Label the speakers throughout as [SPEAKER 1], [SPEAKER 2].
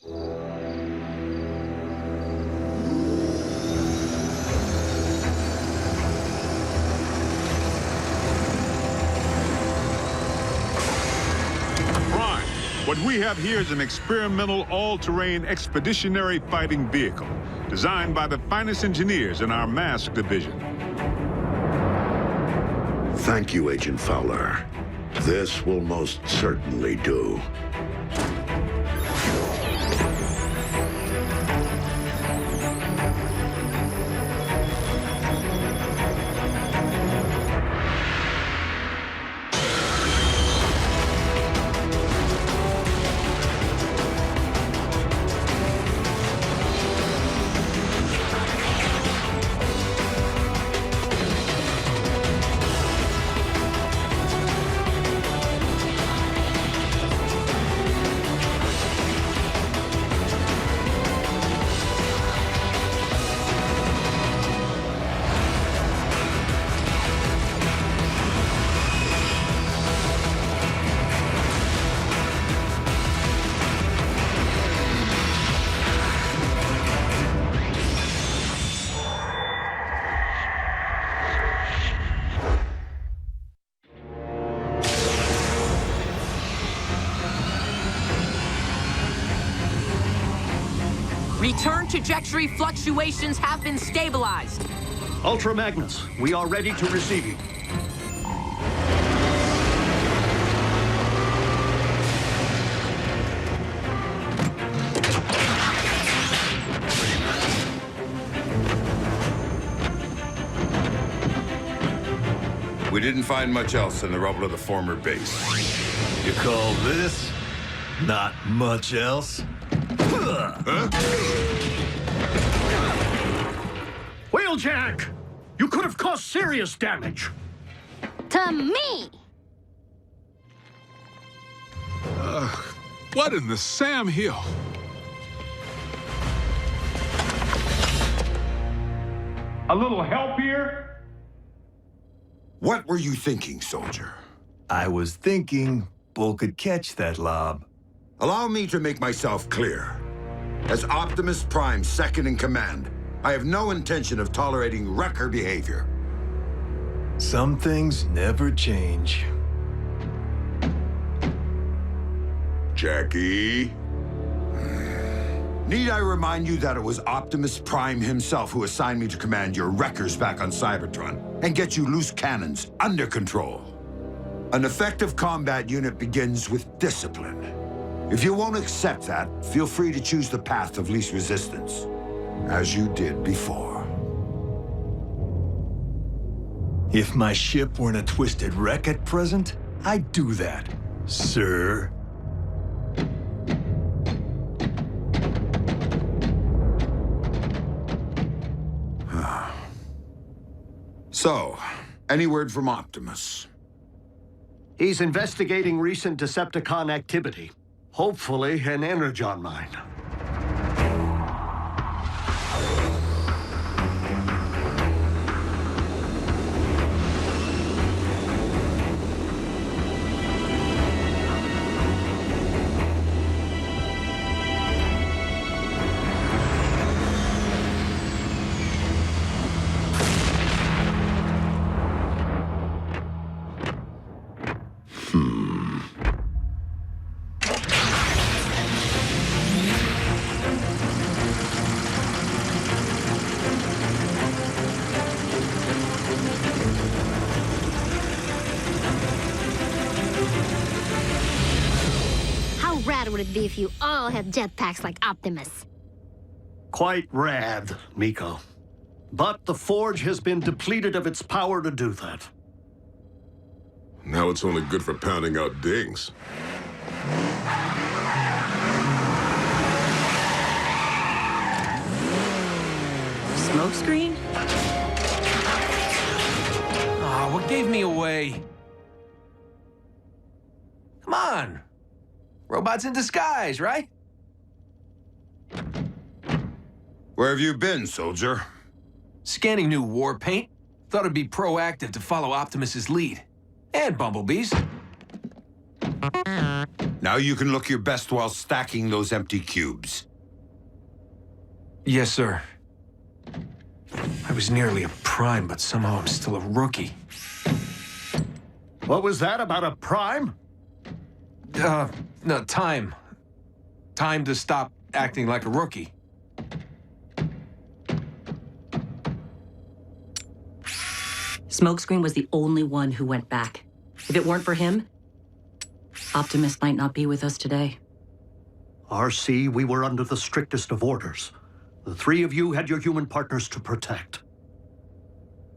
[SPEAKER 1] What we have here is an experimental all-terrain expeditionary fighting vehicle designed by the finest engineers in our mask division.
[SPEAKER 2] Thank you, Agent Fowler. This will most certainly do.
[SPEAKER 3] Return trajectory fluctuations have been stabilized.
[SPEAKER 4] Ultra Magnus, we are ready to receive you.
[SPEAKER 5] We didn't find much else in the rubble of the former base.
[SPEAKER 6] You call this not much else?
[SPEAKER 5] Huh?
[SPEAKER 4] Wheeljack! You could have caused serious damage.
[SPEAKER 7] To me!
[SPEAKER 1] What in the Sam Hill?
[SPEAKER 8] A little help here?
[SPEAKER 5] What were you thinking, soldier?
[SPEAKER 6] I was thinking Bull could catch that lob.
[SPEAKER 5] Allow me to make myself clear. As Optimus Prime's second in command, I have no intention of tolerating wrecker behavior.
[SPEAKER 6] Some things never change.
[SPEAKER 5] Jackie? Need I remind you that it was Optimus Prime himself who assigned me to command your wreckers back on Cybertron and get you loose cannons under control? An effective combat unit begins with discipline. If you won't accept that, feel free to choose the path of least resistance, as you did before.
[SPEAKER 6] If my ship weren't a twisted wreck at present, I'd do that, sir.
[SPEAKER 5] So, any word from Optimus?
[SPEAKER 4] He's investigating recent Decepticon activity. Hopefully, an energon mine.
[SPEAKER 7] How rad would it be if you all had jetpacks like Optimus?
[SPEAKER 4] Quite rad, Miko. But the Forge has been depleted of its power to do that.
[SPEAKER 9] Now it's only good for pounding out dings.
[SPEAKER 3] Smokescreen?
[SPEAKER 10] Aw, what gave me away? Come on. Robots in disguise, right?
[SPEAKER 5] Where have you been, soldier?
[SPEAKER 10] Scanning new war paint. Thought it'd be proactive to follow Optimus's lead. And Bumblebee's.
[SPEAKER 5] Now you can look your best while stacking those empty cubes.
[SPEAKER 10] Yes, sir. I was nearly a prime, but somehow I'm still a rookie.
[SPEAKER 4] What was that about a prime?
[SPEAKER 10] No, time. Time to stop acting like a rookie.
[SPEAKER 11] Smokescreen was the only one who went back. If it weren't for him, Optimus might not be with us today.
[SPEAKER 4] RC, we were under the strictest of orders. The three of you had your human partners to protect.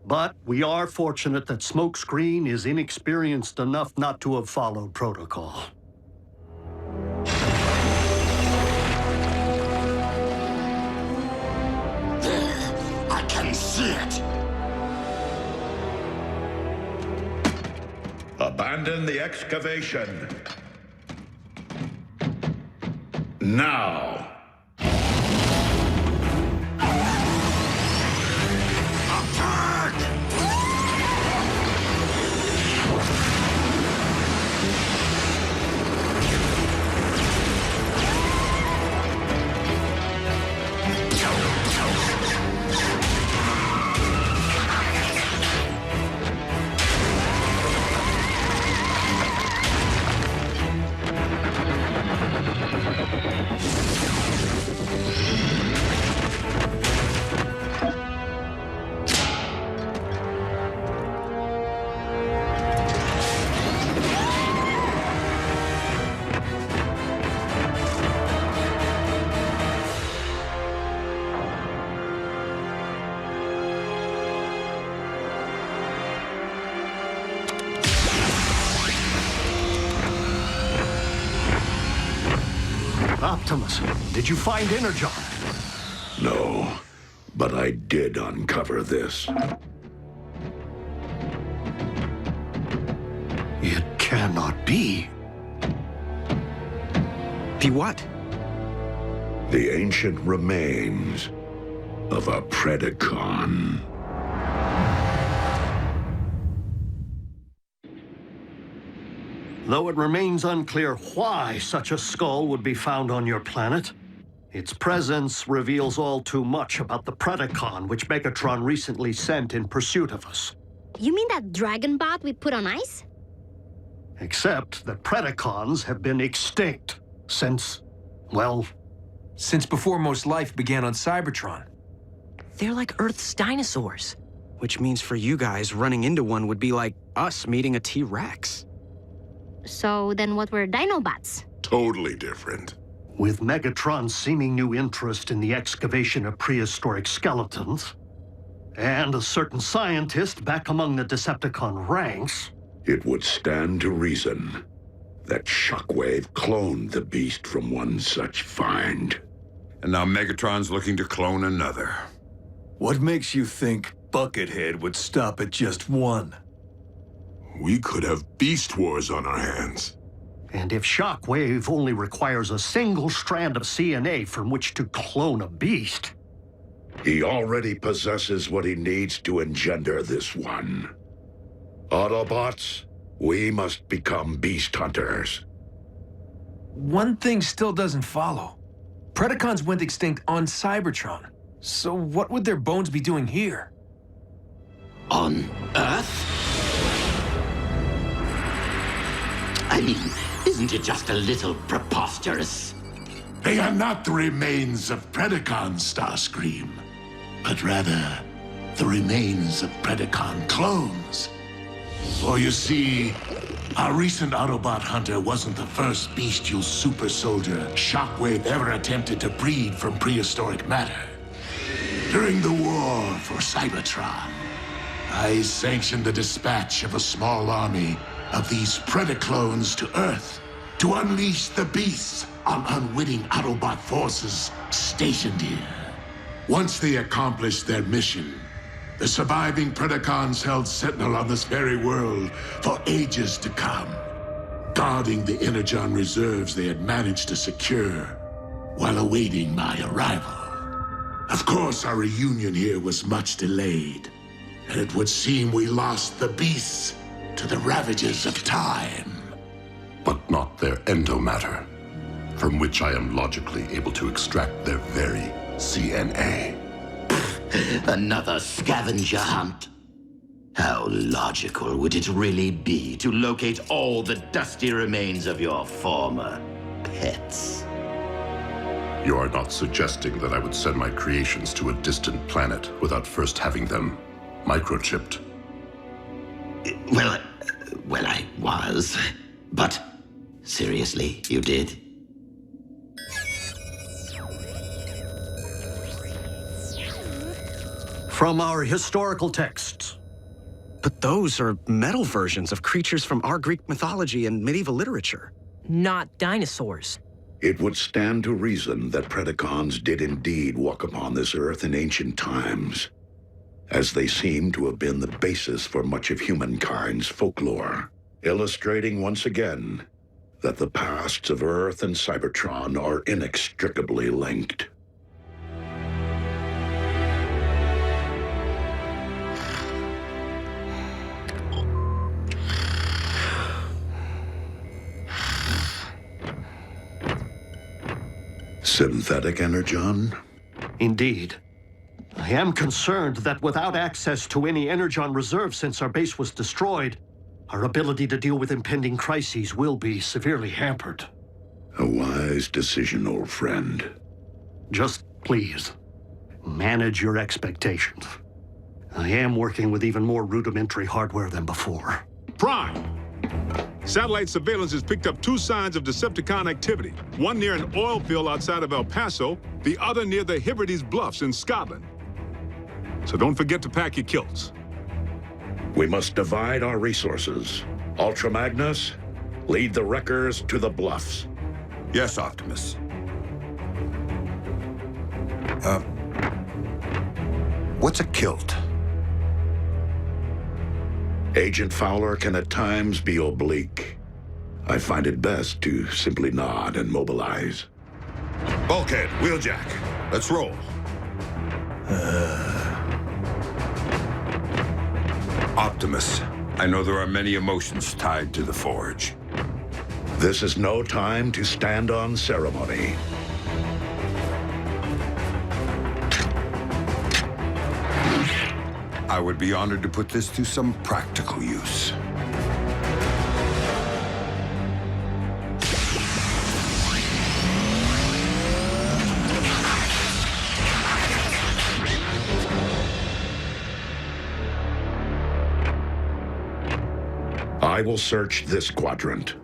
[SPEAKER 4] But we are fortunate that Smokescreen is inexperienced enough not to have followed protocol.
[SPEAKER 2] There, I can see it. Abandon the excavation. Now.
[SPEAKER 4] Optimus, did you find Energon?
[SPEAKER 2] No, but I did uncover this.
[SPEAKER 4] It cannot be.
[SPEAKER 10] Be what?
[SPEAKER 2] The ancient remains of a Predacon.
[SPEAKER 4] Though it remains unclear why such a skull would be found on your planet, its presence reveals all too much about the Predacon which Megatron recently sent in pursuit of us.
[SPEAKER 7] You mean that dragon bot we put on ice?
[SPEAKER 4] Except that Predacons have been extinct since, well...
[SPEAKER 10] Since before most life began on Cybertron.
[SPEAKER 12] They're like Earth's dinosaurs, which means for you guys, running into one would be like us meeting a T-Rex.
[SPEAKER 7] So then what were Dinobots?
[SPEAKER 9] Totally different.
[SPEAKER 4] With Megatron's seeming new interest in the excavation of prehistoric skeletons, and a certain scientist back among the Decepticon ranks,
[SPEAKER 2] it would stand to reason that Shockwave cloned the beast from one such find.
[SPEAKER 5] And now Megatron's looking to clone another.
[SPEAKER 6] What makes you think Buckethead would stop at just one?
[SPEAKER 9] We could have Beast Wars on our hands.
[SPEAKER 4] And if Shockwave only requires a single strand of CNA from which to clone a beast...
[SPEAKER 2] He already possesses what he needs to engender this one. Autobots, we must become beast hunters.
[SPEAKER 10] One thing still doesn't follow. Predacons went extinct on Cybertron. So what would their bones be doing here?
[SPEAKER 13] On Earth? I mean, isn't it just a little preposterous?
[SPEAKER 14] They are not the remains of Predacon, Starscream, but rather the remains of Predacon clones. For you see, our recent Autobot hunter wasn't the first bestial super soldier Shockwave ever attempted to breed from prehistoric matter. During the war for Cybertron, I sanctioned the dispatch of a small army of these Predaclones to Earth to unleash the beasts on unwitting Autobot forces stationed here. Once they accomplished their mission, the surviving Predacons held sentinel on this very world for ages to come, guarding the Energon reserves they had managed to secure while awaiting my arrival. Of course, our reunion here was much delayed, and it would seem we lost the beasts to the ravages of time. but not their endomatter, from which I am logically able to extract their very CNA.
[SPEAKER 13] Another scavenger hunt? How logical would it really be to locate all the dusty remains of your former pets?
[SPEAKER 14] You are not suggesting that I would send my creations to a distant planet without first having them microchipped?
[SPEAKER 13] Well, I was. But seriously, you did?
[SPEAKER 4] From our historical texts.
[SPEAKER 12] But those are metal versions of creatures from our Greek mythology and medieval literature.
[SPEAKER 3] Not dinosaurs.
[SPEAKER 2] It would stand to reason that Predacons did indeed walk upon this earth in ancient times, as they seem to have been the basis for much of humankind's folklore, illustrating once again that the pasts of Earth and Cybertron are inextricably linked. Synthetic energon?
[SPEAKER 4] Indeed. I am concerned that without access to any energon reserves since our base was destroyed, our ability to deal with impending crises will be severely hampered.
[SPEAKER 2] A wise decision, old friend.
[SPEAKER 4] Just please, manage your expectations. I am working with even more rudimentary hardware than before.
[SPEAKER 1] Prime! Satellite surveillance has picked up 2 signs of Decepticon activity. One near an oil field outside of El Paso, the other near the Hebrides Bluffs in Scotland. So don't forget to pack your kilts.
[SPEAKER 2] We must divide our resources. Ultra Magnus, lead the wreckers to the bluffs.
[SPEAKER 5] Yes, Optimus. What's a kilt?
[SPEAKER 2] Agent Fowler can at times be oblique. I find it best to simply nod and mobilize.
[SPEAKER 5] Bulkhead, Wheeljack, let's roll. Optimus, I know there are many emotions tied to the Forge.
[SPEAKER 2] This is no time to stand on ceremony.
[SPEAKER 5] I would be honored to put this to some practical use.
[SPEAKER 2] I will search this quadrant.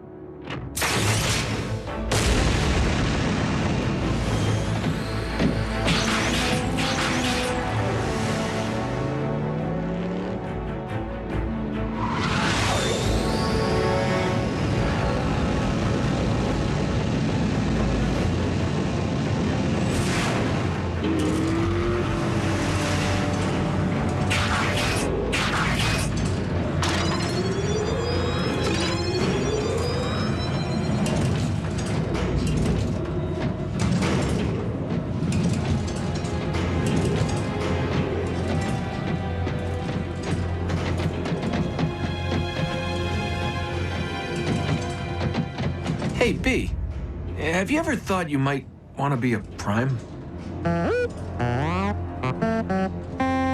[SPEAKER 10] Hey, B, have you ever thought you might want to be a Prime?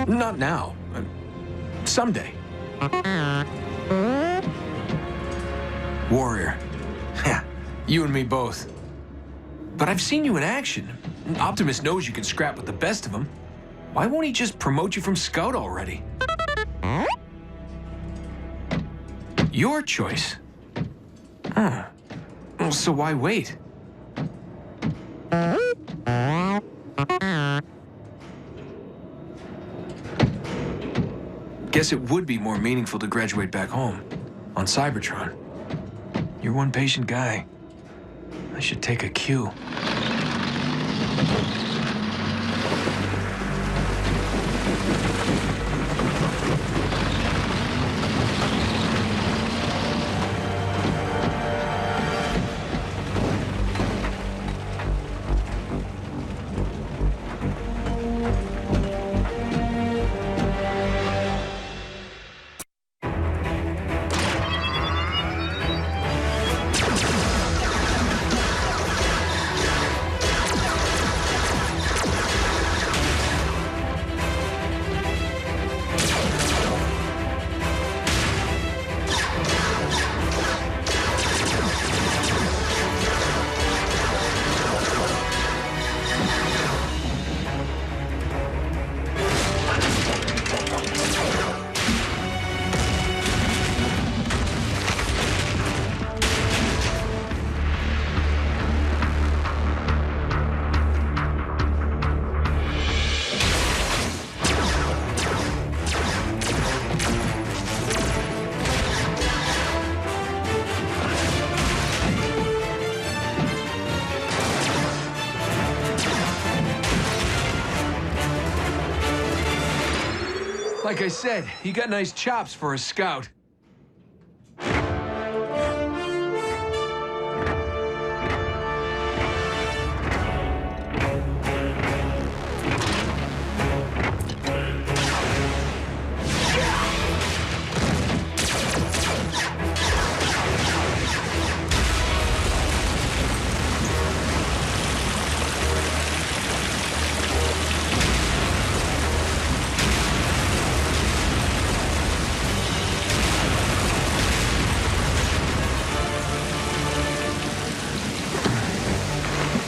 [SPEAKER 10] Not now. Someday. Warrior. Yeah, you and me both. But I've seen you in action. Optimus knows you can scrap with the best of them. Why won't he just promote you from Scout already? Your choice. Huh. Well, so why wait? Guess it would be more meaningful to graduate back home, on Cybertron. You're one patient guy. I should take a cue. Like I said, you got nice chops for a scout.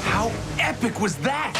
[SPEAKER 10] How epic was that?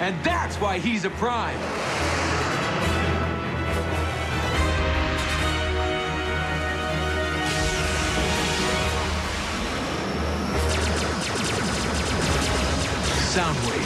[SPEAKER 10] And that's why he's a prime. Soundwave.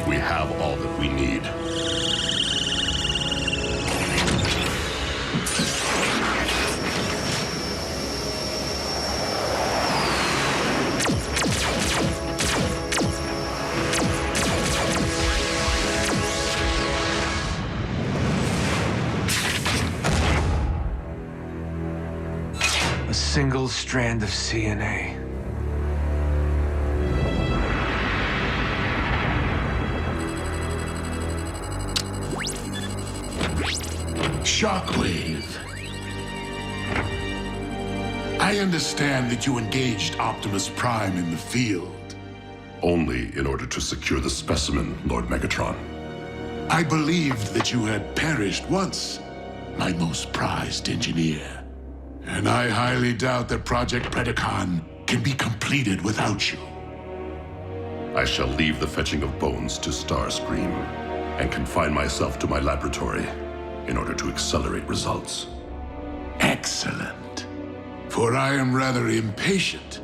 [SPEAKER 15] We have all that we need.
[SPEAKER 10] A single strand of CNA.
[SPEAKER 14] Shockwave. I understand that you engaged Optimus Prime in the field.
[SPEAKER 15] Only in order to secure the specimen, Lord Megatron.
[SPEAKER 14] I believed that you had perished once, my most prized engineer. And I highly doubt that Project Predacon can be completed without you.
[SPEAKER 15] I shall leave the fetching of bones to Starscream and confine myself to my laboratory in order to accelerate results.
[SPEAKER 14] Excellent. For I am rather impatient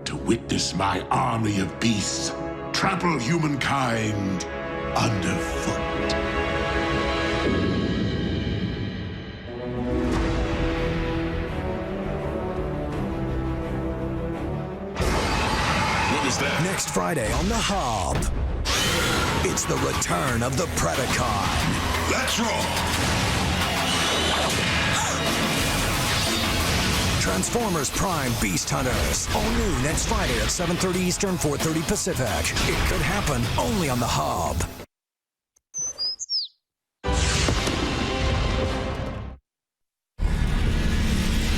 [SPEAKER 14] to witness my army of beasts trample humankind underfoot.
[SPEAKER 9] What is that?
[SPEAKER 16] Next Friday on The Hub, it's the return of the Predacon.
[SPEAKER 14] Let's roll!
[SPEAKER 16] Transformers Prime Beast Hunters. All new next Friday at 7:30 Eastern, 4:30 Pacific. It could happen only on The Hub.